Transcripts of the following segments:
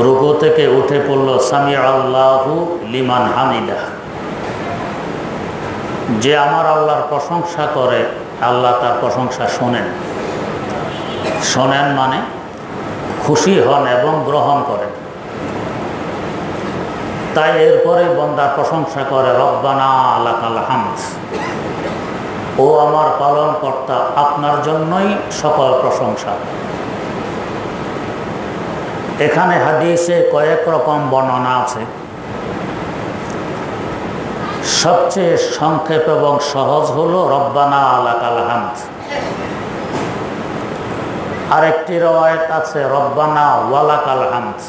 রুকু থেকে উঠে পড়ল সামি আল্লাহু লিমান হামিদা। যে আমার আল্লাহর প্রশংসা করে, আল্লাহ তার প্রশংসা শোনেন। শোনেন মানে খুশি হন এবং গ্রহণ করেন। তাই এরপরে বান্দার প্রশংসা করে, রব্বানা লাকাল হামদ, ও আমার পালনকর্তা, আপনার জন্যই সকল প্রশংসা। এখানে হাদিসে কয়েক রকম বর্ণনা আছে। সবচেয়ে সংক্ষেপ এবং সহজ হলো রব্বানা লাকাল হামদ। আরেকটি রওয়ায়াত আছে রব্বানা ওয়ালাকাল হামদ।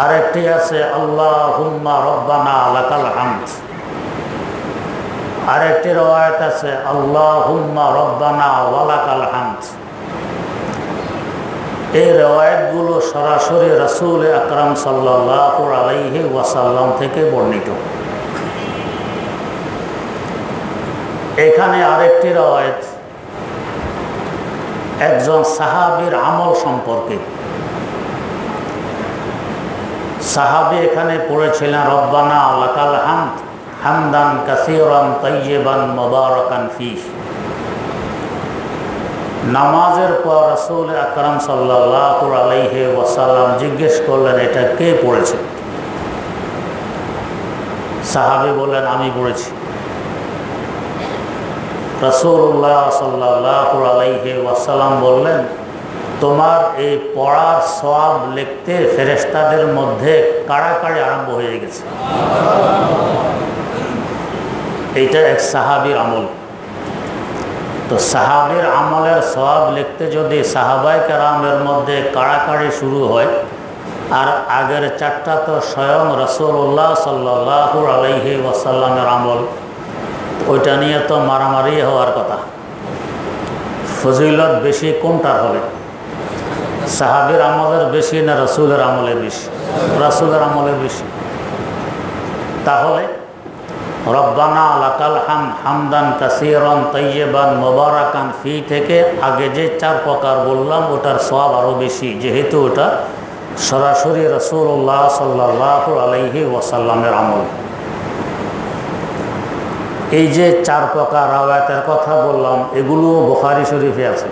আরেকটি আছে আল্লাহুম্মা রব্বানা লাকাল হামদ। আরেকটি রওয়ায়াত আছে আল্লাহুম্মা রব্বানা ওয়ালাকাল হামদ। এই রওয়ায়াতগুলো সরাসরি রাসূল আকরাম সাল্লাল্লাহু আলাইহি ওয়াসাল্লাম থেকে বর্ণিত। এখানে আরেকটি রওয়ায়াত একজন সাহাবীর আমল সম্পর্কে। সাহাবী এখানে পড়েছিলেন রব্বানা লাকাল হামদ হামদান কাসীরান তাইয়িবান মুবারাকান ফীহি। নামাজের পর রাসূল আকরাম সাল্লাল্লাহু আলাইহি ওয়াসাল্লাম জিজ্ঞেস করলেন, এটা কে পড়েছে? সাহাবী বললেন, আমি পড়েছি। রাসূলুল্লাহ সাল্লাল্লাহু আলাইহি ওয়াসাল্লাম বললেন, তোমার এই পড়ার সওয়াব লিখতে ফেরেশতাদের মধ্যে কাড়াকাড়ি আরম্ভ হয়ে গেছে। এইটা এক সাহাবীর আমল। তো সাহাবীর আমলের সওয়াব লিখতে যদি সাহাবায়ে কেরামের মধ্যে কাড়াকাড়ি শুরু হয়, আর আগের চারটা তো স্বয়ং রাসূলুল্লাহ সাল্লাল্লাহু আলাইহি ওয়াসাল্লামের আমল, ওইটা নিয়ে তো মারামারি হওয়ার কথা। ফজিলত বেশি কোনটার হবে? সাহাবীর আমলের বেশি না রাসূলের আমলের বেশি? রাসূলের আমলের বেশি। তাহলে রব্বানা লাকাল হামদ হামদান কাসীরান তাইয়িবান মুবারাকান ফি থেকে আগে যে চার প্রকার বললাম ওটার সওয়াব আরও বেশি, যেহেতু ওটা সরাসরি রাসূলুল্লাহ সাল্লাল্লাহু আলাইহি ওয়াসাল্লামের আমল। এই যে চার প্রকার রাওয়ায়াতের কথা বললাম, এগুলো বুখারী শরীফে আছে।